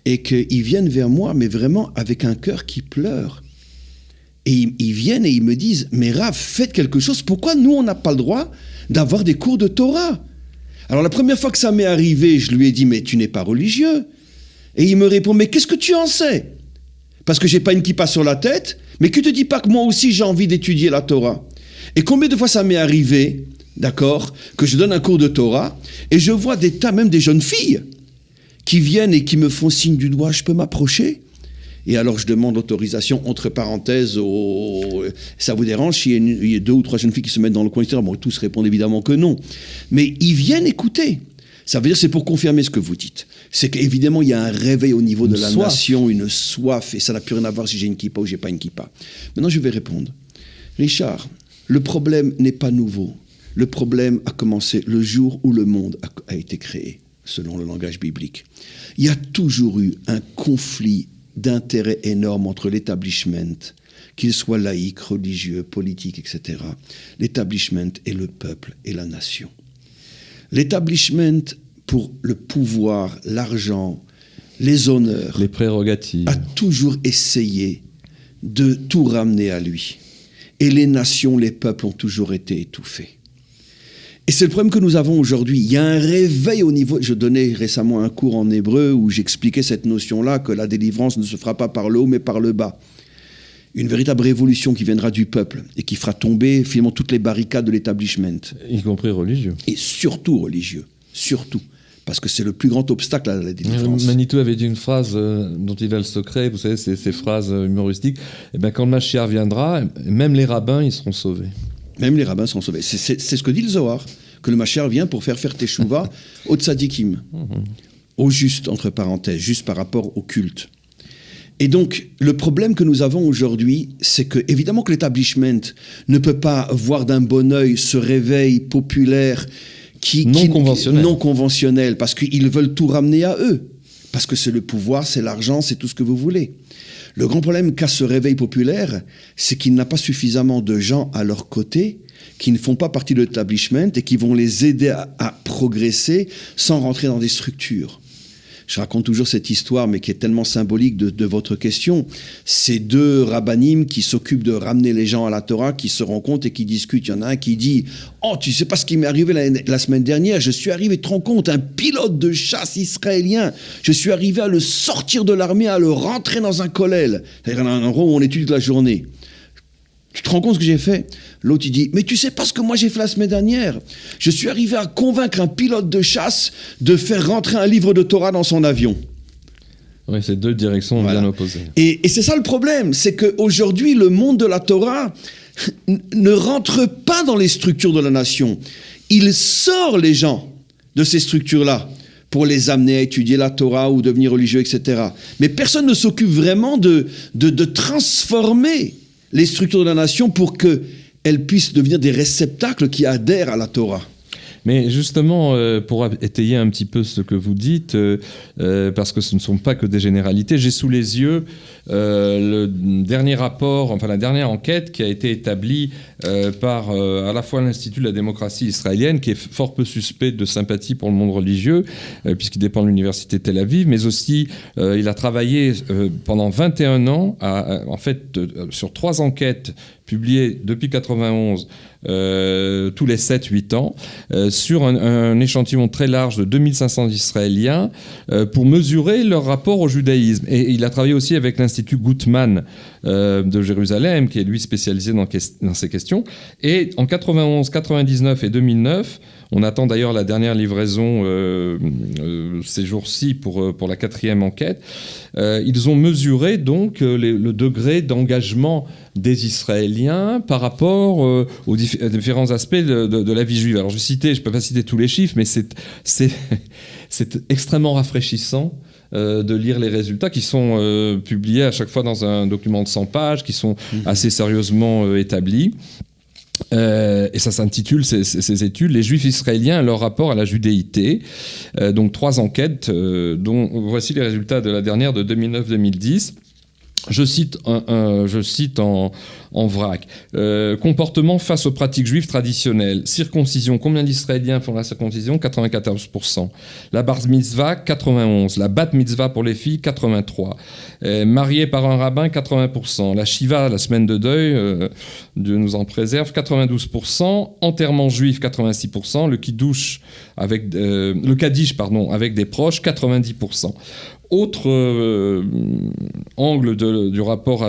et qu'ils viennent vers moi, mais vraiment avec un cœur qui pleure. Et ils viennent et ils me disent, mais Rav, faites quelque chose, pourquoi nous, on n'a pas le droit d'avoir des cours de Torah? Alors la première fois que ça m'est arrivé, je lui ai dit, mais tu n'es pas religieux. Et il me répond, mais qu'est-ce que tu en sais? Parce que j'ai pas une kippa sur la tête, mais que te dis pas que moi aussi j'ai envie d'étudier la Torah? Et combien de fois ça m'est arrivé, d'accord, que je donne un cours de Torah, et je vois des tas, même des jeunes filles, qui viennent et qui me font signe du doigt, je peux m'approcher? Et alors je demande l'autorisation, entre parenthèses, ça vous dérange s'il y a 2 ou 3 jeunes filles qui se mettent dans le coin, etc. Bon, tous répondent évidemment que non. Mais ils viennent écouter. Ça veut dire, c'est pour confirmer ce que vous dites. C'est qu'évidemment, il y a un réveil au niveau de la nation, une soif, et ça n'a plus rien à voir si j'ai une kippa ou j'ai pas une kippa. Maintenant, je vais répondre. Richard, le problème n'est pas nouveau. Le problème a commencé le jour où le monde a été créé, selon le langage biblique. Il y a toujours eu un conflit d'intérêts énorme entre l'établissement, qu'il soit laïque, religieux, politique, etc., l'établissement et le peuple et la nation. L'établissement, pour le pouvoir, l'argent, les honneurs, les prérogatives, a toujours essayé de tout ramener à lui. Et les nations, les peuples ont toujours été étouffés. Et c'est le problème que nous avons aujourd'hui. Il y a un réveil au niveau... Je donnais récemment un cours en hébreu où j'expliquais cette notion-là, que la délivrance ne se fera pas par le haut, mais par le bas. Une véritable révolution qui viendra du peuple et qui fera tomber finalement toutes les barricades de l'établissement. y compris religieux. Et surtout religieux. Surtout. Parce que c'est le plus grand obstacle à la délivrance. Manitou avait dit une phrase dont il a le secret, vous savez, ces phrases humoristiques. Et bien, quand le Mashiach viendra, même les rabbins, ils seront sauvés. Même les rabbins seront sauvés. C'est ce que dit le Zohar, que le Mashiach vient pour faire teshuva aux tzadikim, aux justes, entre parenthèses, juste par rapport au culte. Et donc, le problème que nous avons aujourd'hui, c'est que, évidemment que l'établissement ne peut pas voir d'un bon œil ce réveil populaire non conventionnel, parce qu'ils veulent tout ramener à eux. Parce que c'est le pouvoir, c'est l'argent, c'est tout ce que vous voulez. Le grand problème qu'a ce réveil populaire, c'est qu'il n'a pas suffisamment de gens à leur côté qui ne font pas partie de l'établissement et qui vont les aider à progresser sans rentrer dans des structures. Je raconte toujours cette histoire, mais qui est tellement symbolique de votre question. Ces 2 rabbanim qui s'occupent de ramener les gens à la Torah, qui se rencontrent et qui discutent. Il y en a un qui dit « Oh, tu sais pas ce qui m'est arrivé la semaine dernière, je suis arrivé, tu te rends compte, un pilote de chasse israélien, je suis arrivé à le sortir de l'armée, à le rentrer dans un kollel. » C'est-à-dire un endroit où on étudie toute la journée. Tu te rends compte ce que j'ai fait? L'autre, il dit, mais tu sais pas ce que moi j'ai fait la semaine dernière? Je suis arrivé à convaincre un pilote de chasse de faire rentrer un livre de Torah dans son avion. Oui, c'est 2 directions bien opposées. Et c'est ça le problème, c'est qu'aujourd'hui, le monde de la Torah ne rentre pas dans les structures de la nation. Il sort les gens de ces structures-là pour les amener à étudier la Torah ou devenir religieux, etc. Mais personne ne s'occupe vraiment de transformer les structures de la nation pour qu'elles puissent devenir des réceptacles qui adhèrent à la Torah. Mais justement, pour étayer un petit peu ce que vous dites, parce que ce ne sont pas que des généralités, j'ai sous les yeux le dernier rapport, enfin la dernière enquête qui a été établie par à la fois l'Institut de la démocratie israélienne, qui est fort peu suspect de sympathie pour le monde religieux, puisqu'il dépend de l'université de Tel Aviv, mais aussi il a travaillé pendant 21 ans, sur 3 enquêtes publiées depuis 1991, tous les 7-8 ans, sur un échantillon très large de 2500 Israéliens pour mesurer leur rapport au judaïsme. Et il a travaillé aussi avec l'Institut Guttmann de Jérusalem, qui est lui spécialisé dans ces questions. Et en 91, 99 et 2009, on attend d'ailleurs la dernière livraison ces jours-ci pour la 4e enquête. Ils ont mesuré donc le degré d'engagement des Israéliens par rapport aux différents aspects de la vie juive. Alors je ne peux pas citer tous les chiffres, mais c'est extrêmement rafraîchissant de lire les résultats qui sont publiés à chaque fois dans un document de 100 pages, qui sont assez sérieusement établis. Et ça s'intitule, ces études, les Juifs israéliens et leur rapport à la judéité. Donc 3 enquêtes, dont voici les résultats de la dernière de 2009-2010. Je cite en vrac. Comportement face aux pratiques juives traditionnelles. Circoncision. Combien d'Israéliens font la circoncision ? 94%. La bar mitzvah, 91%. La bat mitzvah pour les filles, 83%. Marié par un rabbin, 80%. La shiva, la semaine de deuil, Dieu nous en préserve, 92%. Enterrement juif, 86%. Le kiddush le kaddish, avec des proches, 90%. Autre angle du rapport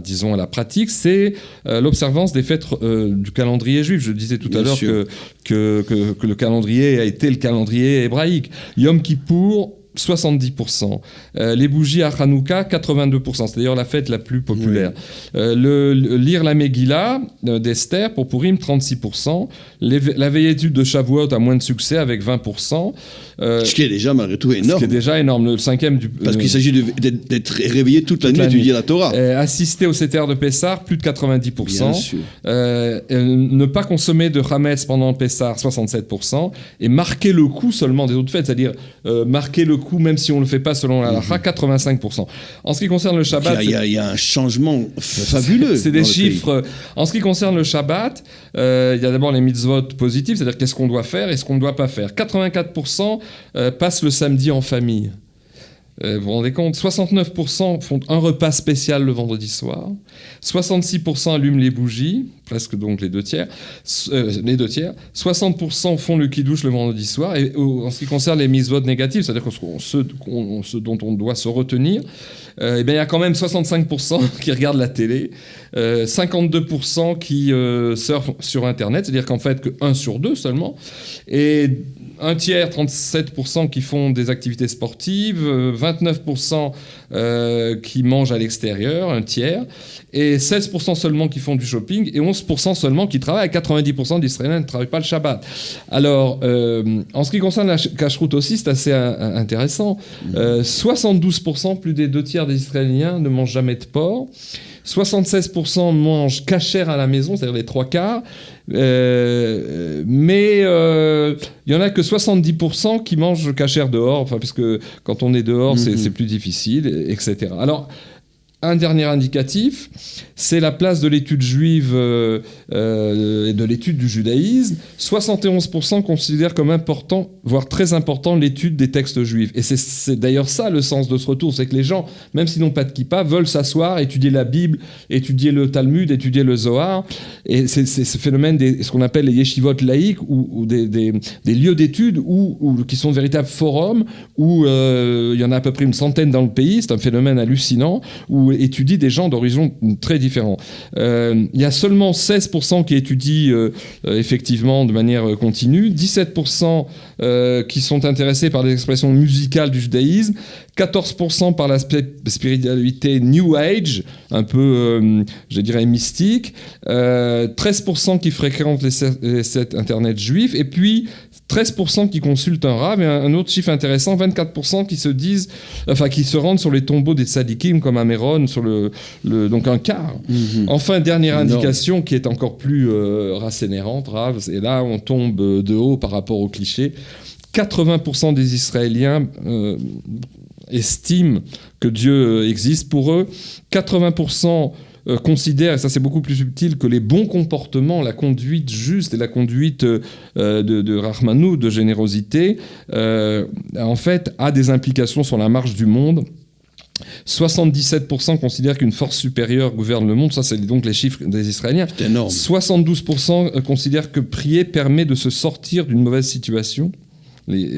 disons, à la pratique, c'est l'observance des fêtes du calendrier juif. Je disais tout à l'heure que le calendrier a été le calendrier hébraïque. Yom Kippour, 70%. Les bougies à Hanouka, 82%. C'est d'ailleurs la fête la plus populaire. Lire la Megillah d'Esther pour Purim, 36%. La veille étude de Shavuot a moins de succès avec 20%. Ce qui est déjà malgré tout énorme. Ce qui est déjà énorme. Le 5e Parce qu'il s'agit d'être réveillé toute la nuit à étudier la Torah. Assister au Seder de Pessah, plus de 90%. Bien sûr. Ne pas consommer de Hametz pendant Pessah, 67%. Et marquer le coup seulement des autres fêtes, c'est-à-dire marquer le coup même si on ne le fait pas selon la halakha, 85%. En ce qui concerne le Shabbat... Il y a un changement fabuleux. C'est des chiffres. En ce qui concerne le Shabbat, il y a d'abord les mitzvot positifs, c'est-à-dire qu'est-ce qu'on doit faire et ce qu'on ne doit pas faire. 84% passent le samedi en famille. Vous vous rendez compte ? 69% font un repas spécial le vendredi soir. 66% allument les bougies, presque donc les 2/3. 60% font le kiddush le vendredi soir. Et en ce qui concerne les mitzvot négatives, c'est-à-dire ce dont on doit se retenir, il y a quand même 65% qui regardent la télé, 52% qui surfent sur Internet, c'est-à-dire qu'en fait que 1 sur 2 seulement, et 1/3, 37% qui font des activités sportives, 29% qui mangent à l'extérieur, 1/3, et 16% seulement qui font du shopping, et 11% seulement qui travaillent. 90% d'Israéliens ne travaillent pas le Shabbat. Alors, en ce qui concerne la cacheroute aussi, c'est assez intéressant. 72%, plus des 2/3 des Israéliens ne mangent jamais de porc. 76% mangent kasher à la maison, c'est-à-dire les 3/4. Mais il y en a que 70% qui mangent kasher dehors, parce que quand on est dehors, c'est plus difficile, etc. Alors, un dernier indicatif, c'est la place de l'étude juive et de l'étude du judaïsme. 71% considèrent comme important, voire très important, l'étude des textes juifs. Et c'est d'ailleurs ça le sens de ce retour, c'est que les gens, même s'ils n'ont pas de kippa, veulent s'asseoir, étudier la Bible, étudier le Talmud, étudier le Zohar. Et c'est ce phénomène ce qu'on appelle les yeshivot laïques, ou des lieux d'études qui sont de véritables forums, où il y en a à peu près une centaine dans le pays. C'est un phénomène hallucinant, où étudie des gens d'horizons très différents. Il y a seulement 16% qui étudient effectivement de manière continue, 17% qui sont intéressés par les expressions musicales du judaïsme, 14% par la spiritualité New Age, un peu, je dirais, mystique, 13% qui fréquentent les sites internet juifs, et puis 13% qui consultent un rav, et un autre chiffre intéressant, 24% qui se rendent sur les tombeaux des tzadikim comme à Méron, donc un quart. Enfin, dernière indication qui est encore plus rassénérante, Rav, et là on tombe de haut par rapport au cliché. 80% des Israéliens estiment que Dieu existe pour eux. 80% considèrent, et ça c'est beaucoup plus subtil, que les bons comportements, la conduite juste et la conduite de Rahmanou, de générosité, en fait, a des implications sur la marche du monde. 77% considèrent qu'une force supérieure gouverne le monde. Ça, c'est donc les chiffres des Israéliens. C'est énorme. 72% considèrent que prier permet de se sortir d'une mauvaise situation.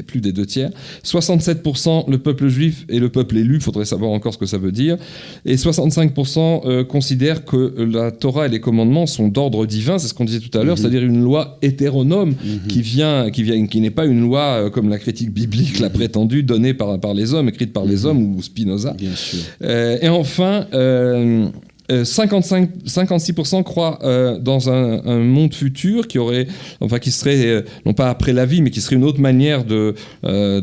Plus des 2 tiers. 67% le peuple juif et le peuple élu, il faudrait savoir encore ce que ça veut dire. Et 65% considèrent que la Torah et les commandements sont d'ordre divin, c'est ce qu'on disait tout à l'heure, c'est-à-dire une loi hétéronome qui n'est pas une loi comme la critique biblique l'a prétendu, donnée par les hommes, écrite par les hommes ou Spinoza. Bien sûr. Et enfin, 56% croient dans un monde futur qui serait non pas après la vie, mais qui serait une autre manière de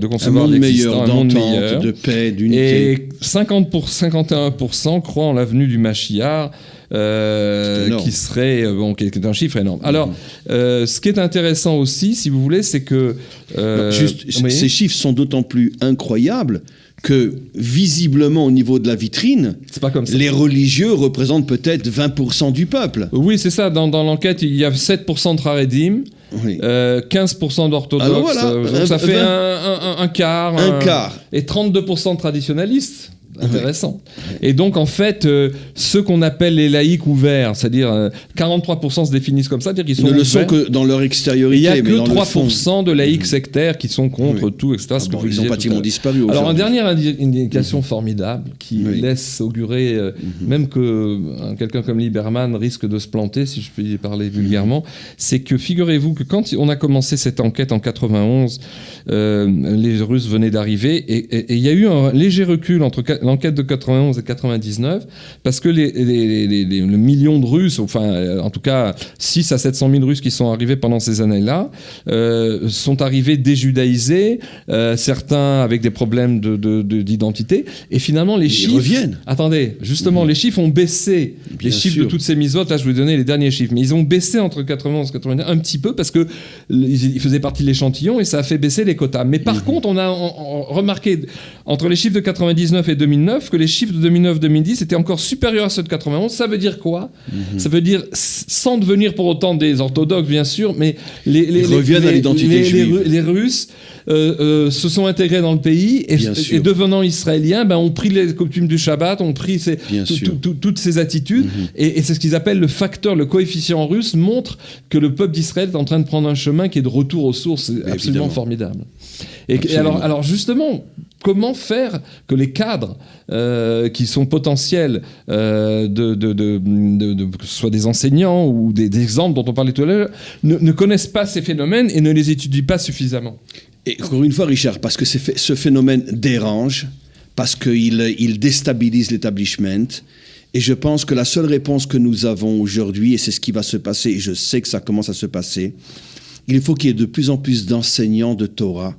concevoir l'existence, un monde meilleur, de paix, d'unité. Et 51% croient en la venue du Mashiach. Qui serait qui est un chiffre énorme. Alors, ce qui est intéressant aussi, si vous voulez, c'est que ces chiffres sont d'autant plus incroyables que visiblement au niveau de la vitrine, c'est pas comme ça. Les religieux représentent peut-être 20% du peuple. Oui, c'est ça. Dans l'enquête, il y a 7% de Haredim, 15% d'orthodoxes. Alors voilà, donc ça fait un quart. Un quart. Et 32% de traditionalistes. Intéressant. Et donc, en fait, ceux qu'on appelle les laïcs ouverts, c'est-à-dire 43% se définissent comme ça, c'est-à-dire qu'ils sont ne le sont que dans leur extériorité. Il n'y a que mais 3% de laïcs sectaires qui sont contre tout, etc. Ils ont pratiquement disparu. Alors, une dernière indication formidable qui laisse augurer, même que quelqu'un comme Lieberman risque de se planter, si je peux y parler vulgairement, c'est que figurez-vous que quand on a commencé cette enquête en 91, les Russes venaient d'arriver et il y a eu un léger recul entre l'enquête de 91 et 99, parce que le million de Russes, enfin en tout cas 6 à 700 000 Russes qui sont arrivés pendant ces années-là, sont arrivés déjudaïsés, certains avec des problèmes d'identité, et finalement les chiffres... reviennent. Attendez, justement, les chiffres ont baissé. Bien les chiffres sûr. de toutes ces misotes, là je vais vous donner les derniers chiffres, mais ils ont baissé entre 91 et 99 un petit peu, parce qu'ils faisaient partie de l'échantillon, et ça a fait baisser les quotas. Mais par contre, on a remarqué, entre les chiffres de 99 et 2009, que les chiffres de 2009-2010 étaient encore supérieurs à ceux de 91. Ça veut dire quoi ? Ça veut dire, sans devenir pour autant des orthodoxes, bien sûr, mais ils reviennent à l'identité juive. Les Russes se sont intégrés dans le pays et devenant israéliens, ont pris les coutumes du Shabbat, ont pris toutes ces attitudes, et c'est ce qu'ils appellent le facteur, le coefficient russe montre que le peuple d'Israël est en train de prendre un chemin qui est de retour aux sources. C'est absolument formidable. Et alors justement, comment faire que les cadres qui sont potentiels, que ce soit des enseignants ou des exemples dont on parlait tout à l'heure, ne connaissent pas ces phénomènes et ne les étudient pas suffisamment? Et encore une fois, Richard, parce que ce phénomène dérange, parce qu'il déstabilise l'établissement, et je pense que la seule réponse que nous avons aujourd'hui, et c'est ce qui va se passer, et je sais que ça commence à se passer, il faut qu'il y ait de plus en plus d'enseignants de Torah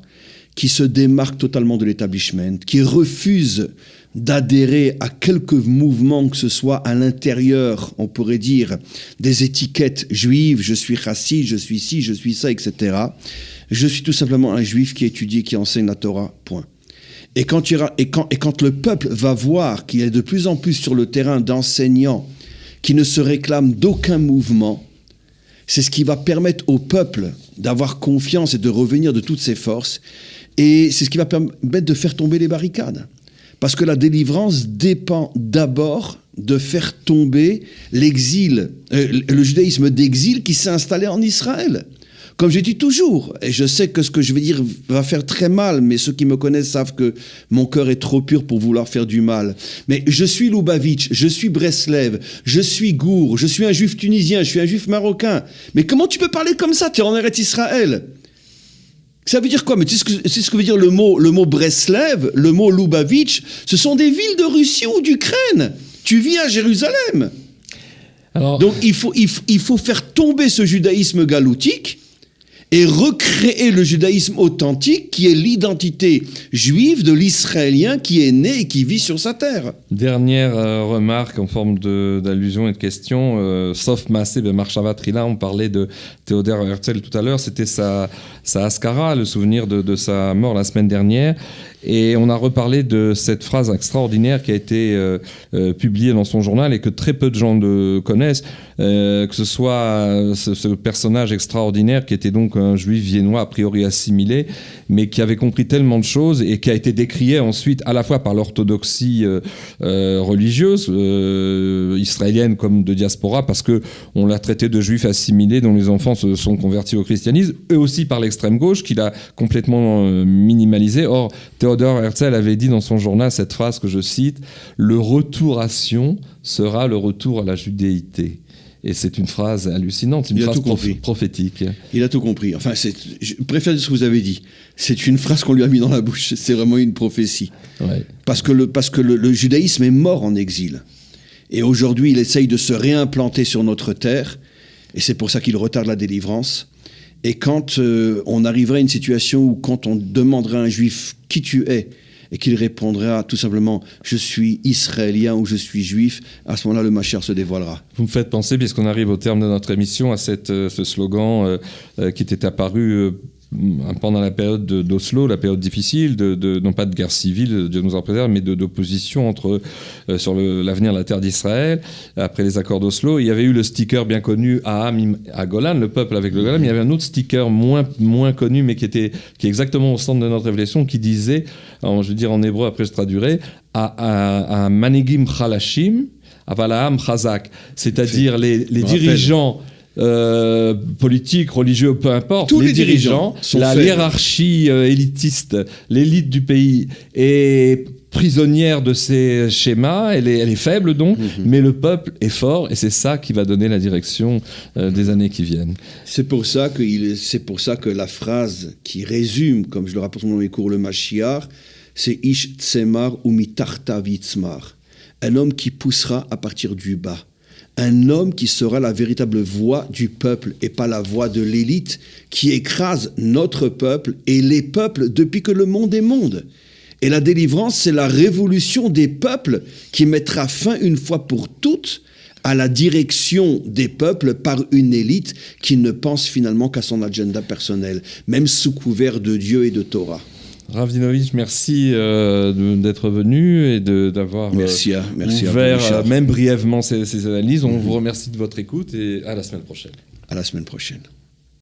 qui se démarquent totalement de l'établissement, qui refusent d'adhérer à quelque mouvement que ce soit à l'intérieur, on pourrait dire, des étiquettes juives, je suis chassid, je suis ci, je suis ça, etc. Je suis tout simplement un juif qui étudie, qui enseigne la Torah, point. Et quand le peuple va voir qu'il y a de plus en plus sur le terrain d'enseignants qui ne se réclament d'aucun mouvement, c'est ce qui va permettre au peuple d'avoir confiance et de revenir de toutes ses forces. Et c'est ce qui va permettre de faire tomber les barricades. Parce que la délivrance dépend d'abord de faire tomber l'exil, le judaïsme d'exil qui s'est installé en Israël. Comme je dis toujours, et je sais que ce que je vais dire va faire très mal, mais ceux qui me connaissent savent que mon cœur est trop pur pour vouloir faire du mal. Mais je suis Lubavitch, je suis Breslev, je suis Gour, je suis un juif tunisien, je suis un juif marocain. Mais comment tu peux parler comme ça? Tu es en Eretz Israël. Ça veut dire quoi? Mais tu sais ce que veut dire le mot Breslev, le mot Lubavitch? Ce sont des villes de Russie ou d'Ukraine. Tu vis à Jérusalem. Alors... Donc il faut faire tomber ce judaïsme galoutique et recréer le judaïsme authentique qui est l'identité juive de l'Israélien qui est né et qui vit sur sa terre. Dernière remarque en forme d'allusion et de question, sauf Massé de Marshava Trila, on parlait de Théodore Herzl tout à l'heure, c'était sa Askara, le souvenir de sa mort la semaine dernière. Et on a reparlé de cette phrase extraordinaire qui a été publiée dans son journal et que très peu de gens connaissent, que ce soit ce personnage extraordinaire qui était donc un juif viennois a priori assimilé, mais qui avait compris tellement de choses et qui a été décrié ensuite à la fois par l'orthodoxie religieuse israélienne comme de diaspora, parce qu'on l'a traité de juif assimilé dont les enfants se sont convertis au christianisme, et aussi par l'extrême gauche qui l'a complètement minimalisé. Or, Theodor Herzl avait dit dans son journal cette phrase que je cite: « Le retour à Sion sera le retour à la judéité ». Et c'est une phrase hallucinante, une phrase prophétique. Il a tout compris. Enfin, je préfère ce que vous avez dit. C'est une phrase qu'on lui a mis dans la bouche. C'est vraiment une prophétie. Ouais. Parce que le judaïsme est mort en exil. Et aujourd'hui, il essaye de se réimplanter sur notre terre. Et c'est pour ça qu'il retarde la délivrance. Et quand on arriverait à une situation où, quand on demanderait à un juif qui tu es, et qu'il répondra tout simplement « je suis israélien » ou « je suis juif », à ce moment-là, le Mashiach se dévoilera. Vous me faites penser, puisqu'on arrive au terme de notre émission, à ce slogan qui était apparu pendant la période d'Oslo, la période difficile, non pas de guerre civile, Dieu nous en préserve, mais d'opposition sur l'avenir de la terre d'Israël, après les accords d'Oslo. Il y avait eu le sticker bien connu Aham à Golan, le peuple avec le Golan, mais il y avait un autre sticker moins connu, mais qui est exactement au centre de notre révélation, qui disait, alors, je veux dire en hébreu, après je traduirai, à Manigim Chalashim, Avalaam Chazak, c'est-à-dire les dirigeants politiques, religieux, peu importe, tous les dirigeants, la hiérarchie élitiste, l'élite du pays est prisonnière de ces schémas, elle est faible donc, mais le peuple est fort, et c'est ça qui va donner la direction des années qui viennent. C'est pour ça que la phrase qui résume, comme je le rapporte dans mes cours, le Mashiach, c'est Ish Tsemar ou Mitarta Vitzmar, un homme qui poussera à partir du bas. Un homme qui sera la véritable voix du peuple et pas la voix de l'élite qui écrase notre peuple et les peuples depuis que le monde est monde. Et la délivrance, c'est la révolution des peuples qui mettra fin une fois pour toutes à la direction des peuples par une élite qui ne pense finalement qu'à son agenda personnel, même sous couvert de Dieu et de Torah. Rav Dinovitch, merci d'être venu et d'avoir ouvert même brièvement ces analyses. On vous remercie de votre écoute et à la semaine prochaine. À la semaine prochaine.